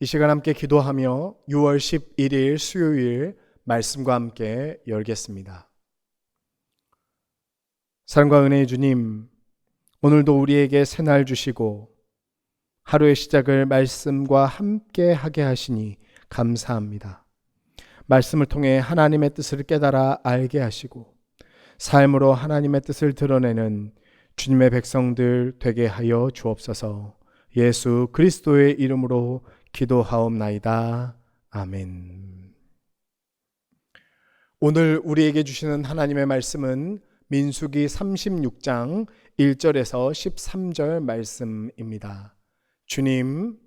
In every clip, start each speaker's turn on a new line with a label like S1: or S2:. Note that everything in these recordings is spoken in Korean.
S1: 이 시간 함께 기도하며 6월 11일 수요일 말씀과 함께 열겠습니다. 사랑과 은혜의 주님, 오늘도 우리에게 새날 주시고 하루의 시작을 말씀과 함께 하게 하시니 감사합니다. 말씀을 통해 하나님의 뜻을 깨달아 알게 하시고 삶으로 하나님의 뜻을 드러내는 주님의 백성들 되게 하여 주옵소서. 예수 그리스도의 이름으로 기도하옵나이다. 아멘. 오늘 우리에게 주시는 하나님의 말씀은 민수기 36장 1절에서 13절 말씀입니다. 주님,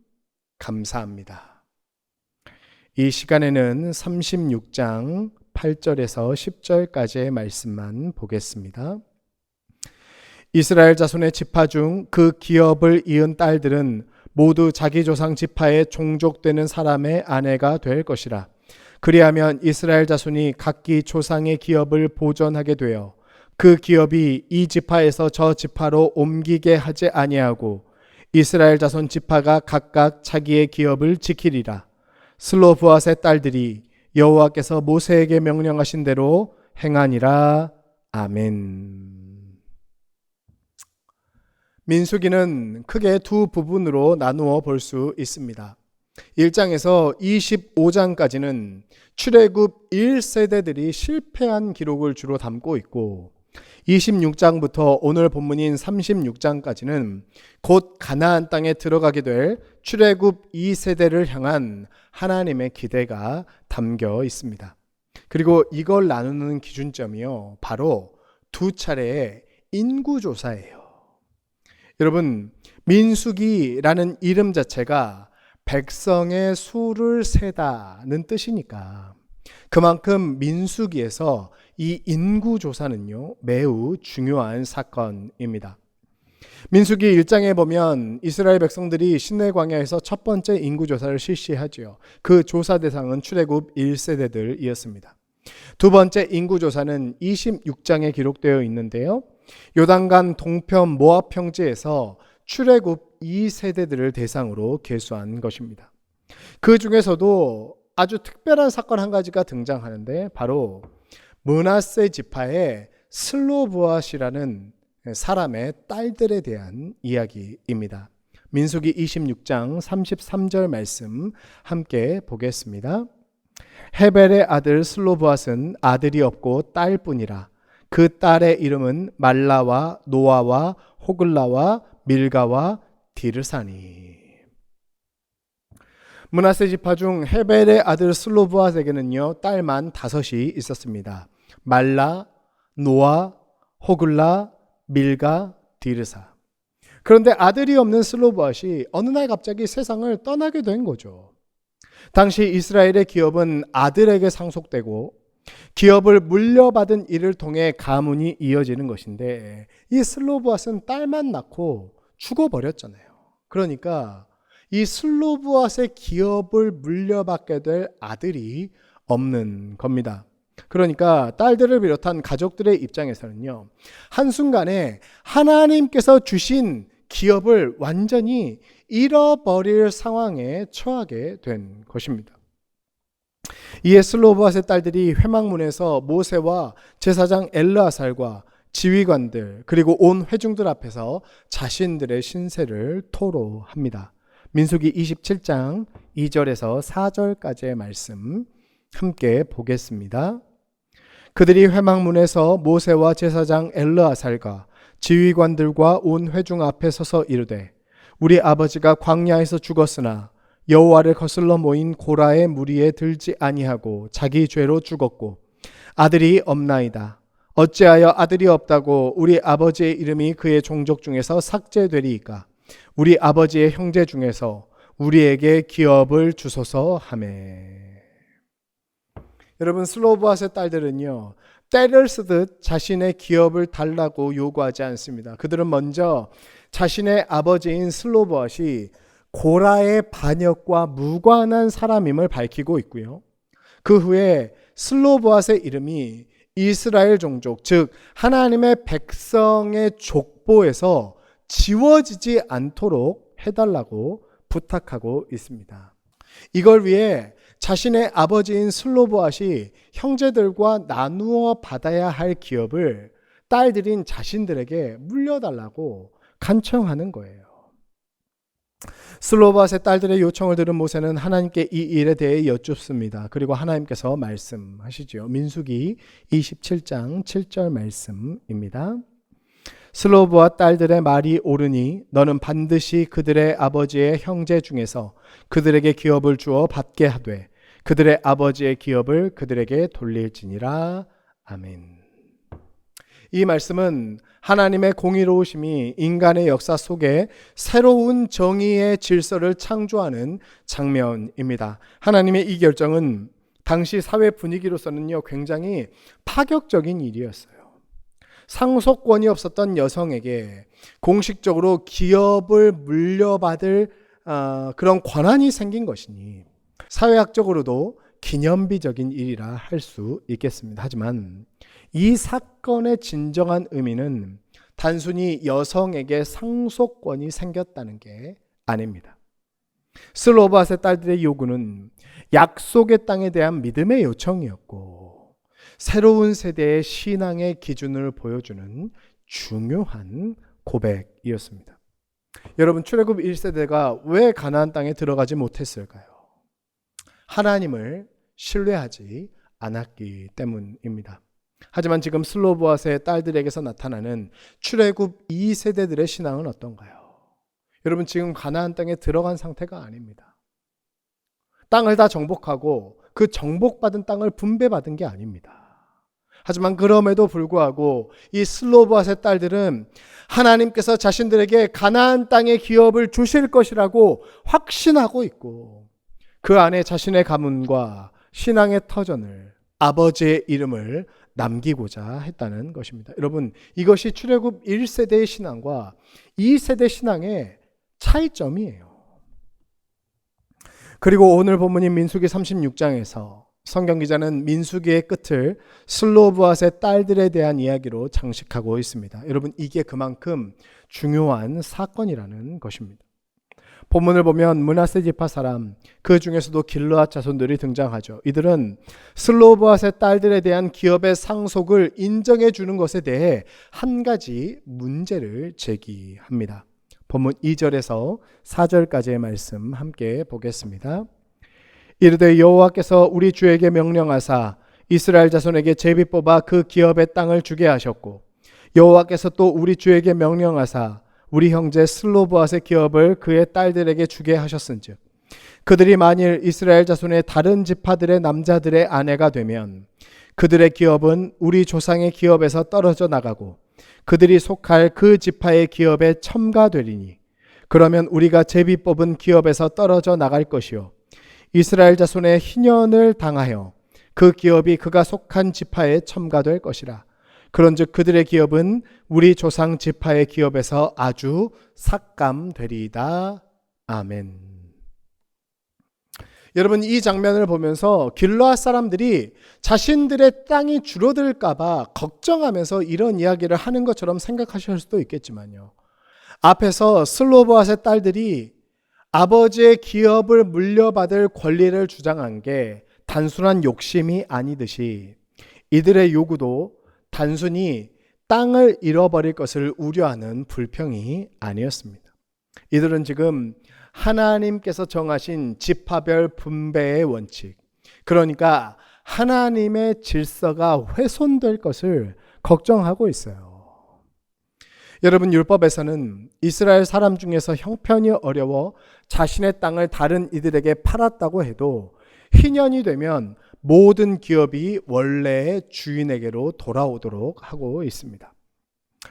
S1: 감사합니다. 이 시간에는 36장 8절에서 10절까지의 말씀만 보겠습니다. 이스라엘 자손의 지파 중 그 기업을 이은 딸들은 모두 자기 조상 지파에 종족되는 사람의 아내가 될 것이라. 그리하면 이스라엘 자손이 각기 조상의 기업을 보존하게 되어 그 기업이 이 지파에서 저 지파로 옮기게 하지 아니하고 이스라엘 자손 지파가 각각 자기의 기업을 지키리라. 슬로브앗의 딸들이 여호와께서 모세에게 명령하신 대로 행하니라. 아멘. 민수기는 크게 두 부분으로 나누어 볼 수 있습니다. 1장에서 25장까지는 출애굽 1세대들이 실패한 기록을 주로 담고 있고 26장부터 오늘 본문인 36장까지는 곧 가나안 땅에 들어가게 될 출애굽 2세대를 향한 하나님의 기대가 담겨 있습니다. 그리고 이걸 나누는 기준점이요, 바로 두 차례의 인구조사예요. 여러분, 민수기라는 이름 자체가 백성의 수를 세다는 뜻이니까 그만큼 민수기에서 이 인구조사는요, 매우 중요한 사건입니다. 민수기 1장에 보면 이스라엘 백성들이 시내 광야에서 첫 번째 인구조사를 실시하죠. 그 조사 대상은 출애굽 1세대들이었습니다. 두 번째 인구조사는 26장에 기록되어 있는데요, 요단강 동편 모압 평지에서 출애굽 2세대들을 대상으로 계수한 것입니다. 그 중에서도 아주 특별한 사건 한 가지가 등장하는데 바로 므낫세 지파의 슬로브앗이라는 사람의 딸들에 대한 이야기입니다. 민수기 26장 33절 말씀 함께 보겠습니다. 헤벨의 아들 슬로브앗은 아들이 없고 딸뿐이라. 그 딸의 이름은 말라와 노아와 호글라와 밀가와 디르사니. 므낫세 지파 중 헤벨의 아들 슬로브앗에게는요, 딸만 5이 있었습니다. 말라, 노아, 호글라, 밀가, 디르사. 그런데 아들이 없는 슬로브앗이 어느 날 갑자기 세상을 떠나게 된 거죠. 당시 이스라엘의 기업은 아들에게 상속되고 기업을 물려받은 이를 통해 가문이 이어지는 것인데 이 슬로브앗은 딸만 낳고 죽어버렸잖아요. 그러니까 이 슬로브앗의 기업을 물려받게 될 아들이 없는 겁니다. 그러니까 딸들을 비롯한 가족들의 입장에서는요, 한순간에 하나님께서 주신 기업을 완전히 잃어버릴 상황에 처하게 된 것입니다. 이에 슬로브앗의 딸들이 회막문에서 모세와 제사장 엘르아살과 지휘관들 그리고 온 회중들 앞에서 자신들의 신세를 토로합니다. 민수기 27장 2절에서 4절까지의 말씀 함께 보겠습니다. 그들이 회막문에서 모세와 제사장 엘르아살과 지휘관들과 온 회중 앞에 서서 이르되 우리 아버지가 광야에서 죽었으나 여호와를 거슬러 모인 고라의 무리에 들지 아니하고 자기 죄로 죽었고 아들이 없나이다. 어찌하여 아들이 없다고 우리 아버지의 이름이 그의 종족 중에서 삭제되리이까? 우리 아버지의 형제 중에서 우리에게 기업을 주소서 하매. 여러분, 슬로브앗의 딸들은요, 때를 쓰듯 자신의 기업을 달라고 요구하지 않습니다. 그들은 먼저 자신의 아버지인 슬로브앗이 고라의 반역과 무관한 사람임을 밝히고 있고요. 그 후에 슬로브앗의 이름이 이스라엘 종족, 즉 하나님의 백성의 족보에서 지워지지 않도록 해달라고 부탁하고 있습니다. 이걸 위해 자신의 아버지인 슬로보앗이 형제들과 나누어 받아야 할 기업을 딸들인 자신들에게 물려달라고 간청하는 거예요. 슬로보앗의 딸들의 요청을 들은 모세는 하나님께 이 일에 대해 여쭙습니다. 그리고 하나님께서 말씀하시죠. 민수기 27장 7절 말씀입니다. 슬로보앗 딸들의 말이 옳으니 너는 반드시 그들의 아버지의 형제 중에서 그들에게 기업을 주어 받게 하되 그들의 아버지의 기업을 그들에게 돌릴지니라. 아멘. 이 말씀은 하나님의 공의로우심이 인간의 역사 속에 새로운 정의의 질서를 창조하는 장면입니다. 하나님의 이 결정은 당시 사회 분위기로서는요, 굉장히 파격적인 일이었어요. 상속권이 없었던 여성에게 공식적으로 기업을 물려받을 그런 권한이 생긴 것이니 사회학적으로도 기념비적인 일이라 할 수 있겠습니다. 하지만 이 사건의 진정한 의미는 단순히 여성에게 상속권이 생겼다는 게 아닙니다. 슬로보앗의 딸들의 요구는 약속의 땅에 대한 믿음의 요청이었고 새로운 세대의 신앙의 기준을 보여주는 중요한 고백이었습니다. 여러분, 출애굽 1세대가 왜 가나안 땅에 들어가지 못했을까요? 하나님을 신뢰하지 않았기 때문입니다. 하지만 지금 슬로보앗의 딸들에게서 나타나는 출애굽 2세대들의 신앙은 어떤가요? 여러분, 지금 가나안 땅에 들어간 상태가 아닙니다. 땅을 다 정복하고 그 정복받은 땅을 분배받은 게 아닙니다. 하지만 그럼에도 불구하고 이 슬로보앗의 딸들은 하나님께서 자신들에게 가나안 땅의 기업을 주실 것이라고 확신하고 있고 그 안에 자신의 가문과 신앙의 터전을, 아버지의 이름을 남기고자 했다는 것입니다. 여러분, 이것이 출애굽 1세대의 신앙과 2세대 신앙의 차이점이에요. 그리고 오늘 본문인 민수기 36장에서 성경 기자는 민수기의 끝을 슬로보앗의 딸들에 대한 이야기로 장식하고 있습니다. 여러분, 이게 그만큼 중요한 사건이라는 것입니다. 본문을 보면 므낫세 지파 사람, 그 중에서도 길르앗 자손들이 등장하죠. 이들은 슬로보앗의 딸들에 대한 기업의 상속을 인정해 주는 것에 대해 한 가지 문제를 제기합니다. 본문 2절에서 4절까지의 말씀 함께 보겠습니다. 이르되 여호와께서 우리 주에게 명령하사 이스라엘 자손에게 제비 뽑아 그 기업의 땅을 주게 하셨고 여호와께서 또 우리 주에게 명령하사 우리 형제 슬로보앗의 기업을 그의 딸들에게 주게 하셨은즉 그들이 만일 이스라엘 자손의 다른 지파들의 남자들의 아내가 되면 그들의 기업은 우리 조상의 기업에서 떨어져 나가고 그들이 속할 그 지파의 기업에 첨가되리니 그러면 우리가 제비 뽑은 기업에서 떨어져 나갈 것이요 이스라엘 자손의 희년을 당하여 그 기업이 그가 속한 지파에 첨가될 것이라. 그런즉 그들의 기업은 우리 조상 지파의 기업에서 아주 삭감되리이다. 아멘. 여러분, 이 장면을 보면서 길르앗 사람들이 자신들의 땅이 줄어들까 봐 걱정하면서 이런 이야기를 하는 것처럼 생각하실 수도 있겠지만요. 앞에서 슬로보앗의 딸들이 아버지의 기업을 물려받을 권리를 주장한 게 단순한 욕심이 아니듯이 이들의 요구도 단순히 땅을 잃어버릴 것을 우려하는 불평이 아니었습니다. 이들은 지금 하나님께서 정하신 지파별 분배의 원칙, 그러니까 하나님의 질서가 훼손될 것을 걱정하고 있어요. 여러분, 율법에서는 이스라엘 사람 중에서 형편이 어려워 자신의 땅을 다른 이들에게 팔았다고 해도 희년이 되면 모든 기업이 원래의 주인에게로 돌아오도록 하고 있습니다.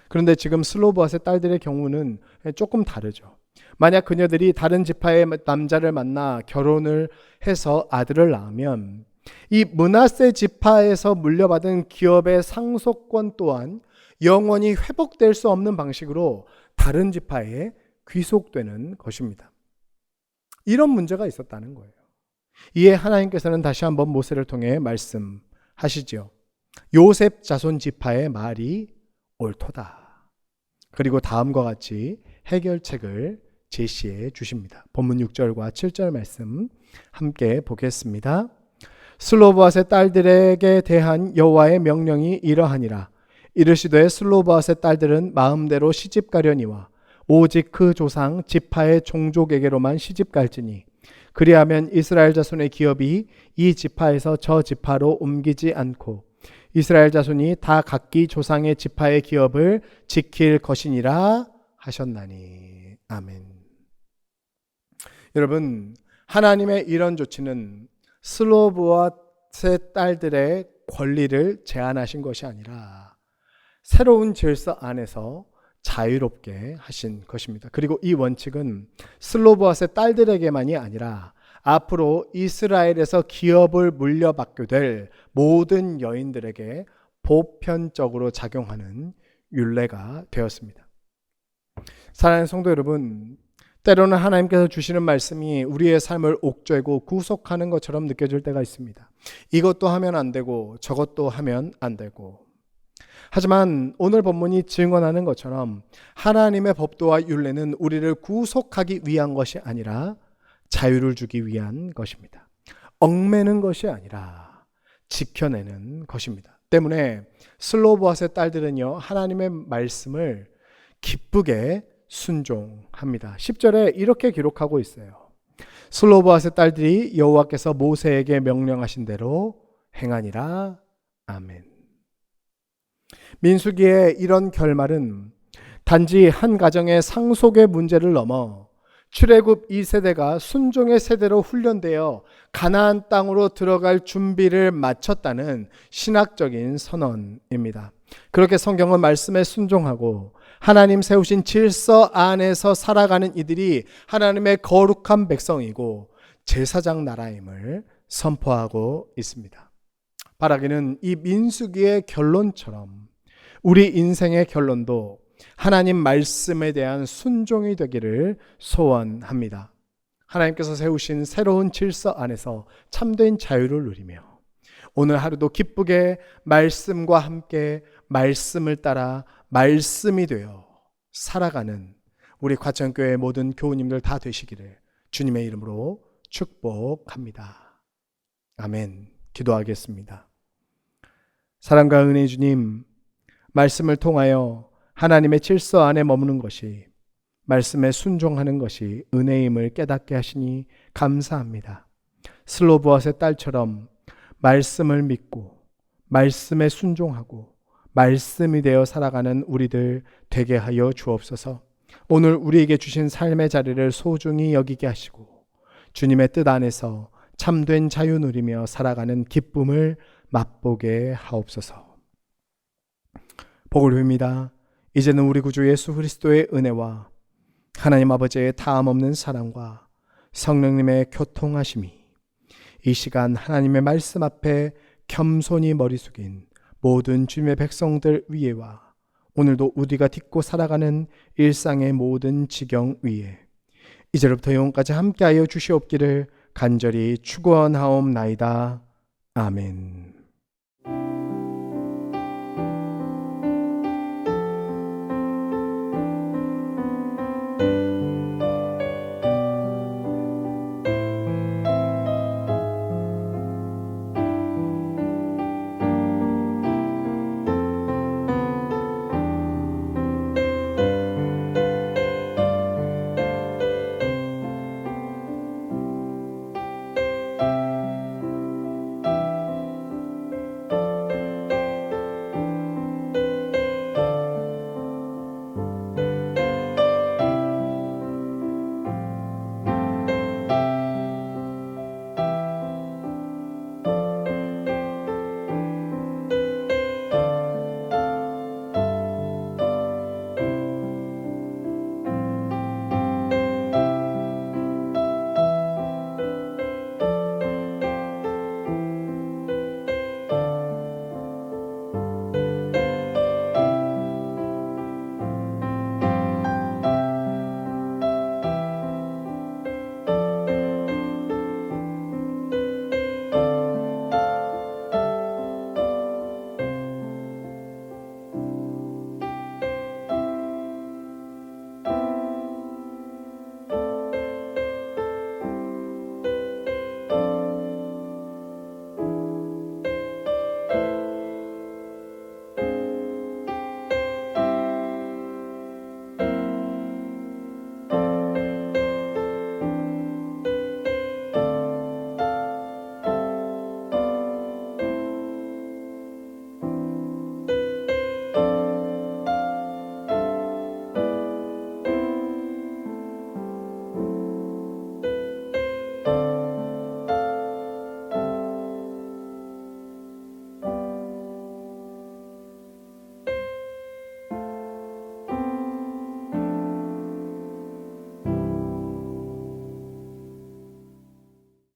S1: 그런데 지금 슬로보앗의 딸들의 경우는 조금 다르죠. 만약 그녀들이 다른 지파의 남자를 만나 결혼을 해서 아들을 낳으면 이 므낫세 지파에서 물려받은 기업의 상속권 또한 영원히 회복될 수 없는 방식으로 다른 지파에 귀속되는 것입니다. 이런 문제가 있었다는 거예요. 이에 하나님께서는 다시 한번 모세를 통해 말씀하시죠. 요셉 자손 지파의 말이 옳도다. 그리고 다음과 같이 해결책을 제시해 주십니다. 본문 6절과 7절 말씀 함께 보겠습니다. 슬로보앗의 딸들에게 대한 여호와의 명령이 이러하니라. 이르시되 슬로보앗의 딸들은 마음대로 시집가려니와 오직 그 조상 지파의 종족에게로만 시집갈지니 그리하면 이스라엘 자손의 기업이 이 지파에서 저 지파로 옮기지 않고 이스라엘 자손이 다 각기 조상의 지파의 기업을 지킬 것이니라 하셨나니. 아멘. 여러분, 하나님의 이런 조치는 슬로보앗의 딸들의 권리를 제한하신 것이 아니라 새로운 질서 안에서 자유롭게 하신 것입니다. 그리고 이 원칙은 슬로보앗의 딸들에게만이 아니라 앞으로 이스라엘에서 기업을 물려받게 될 모든 여인들에게 보편적으로 작용하는 율례가 되었습니다. 사랑하는 성도 여러분, 때로는 하나님께서 주시는 말씀이 우리의 삶을 옥죄고 구속하는 것처럼 느껴질 때가 있습니다. 이것도 하면 안 되고 저것도 하면 안 되고. 하지만 오늘 본문이 증언하는 것처럼 하나님의 법도와 율례는 우리를 구속하기 위한 것이 아니라 자유를 주기 위한 것입니다. 얽매는 것이 아니라 지켜내는 것입니다. 때문에 슬로보앗의 딸들은요, 하나님의 말씀을 기쁘게 순종합니다. 10절에 이렇게 기록하고 있어요. 슬로보앗의 딸들이 여호와께서 모세에게 명령하신 대로 행하니라. 아멘. 민수기의 이런 결말은 단지 한 가정의 상속의 문제를 넘어 출애굽 2세대가 순종의 세대로 훈련되어 가나안 땅으로 들어갈 준비를 마쳤다는 신학적인 선언입니다. 그렇게 성경은 말씀에 순종하고 하나님 세우신 질서 안에서 살아가는 이들이 하나님의 거룩한 백성이고 제사장 나라임을 선포하고 있습니다. 바라기는 이 민수기의 결론처럼 우리 인생의 결론도 하나님 말씀에 대한 순종이 되기를 소원합니다. 하나님께서 세우신 새로운 질서 안에서 참된 자유를 누리며 오늘 하루도 기쁘게 말씀과 함께 말씀을 따라 말씀이 되어 살아가는 우리 과천교회 모든 교우님들 다 되시기를 주님의 이름으로 축복합니다. 아멘. 기도하겠습니다. 사랑과 은혜의 주님, 말씀을 통하여 하나님의 질서 안에 머무는 것이, 말씀에 순종하는 것이 은혜임을 깨닫게 하시니 감사합니다. 슬로보앗의 딸처럼 말씀을 믿고 말씀에 순종하고 말씀이 되어 살아가는 우리들 되게 하여 주옵소서. 오늘 우리에게 주신 삶의 자리를 소중히 여기게 하시고 주님의 뜻 안에서 참된 자유 누리며 살아가는 기쁨을 맛보게 하옵소서. 복을 빕니다. 이제는 우리 구주 예수 그리스도의 은혜와 하나님 아버지의 다함없는 사랑과 성령님의 교통하심이 이 시간 하나님의 말씀 앞에 겸손히 머리 숙인 모든 주님의 백성들 위에와 오늘도 우리가 딛고 살아가는 일상의 모든 지경 위에 이제로부터 영원까지 함께하여 주시옵기를 간절히 축원하옵나이다. 아멘.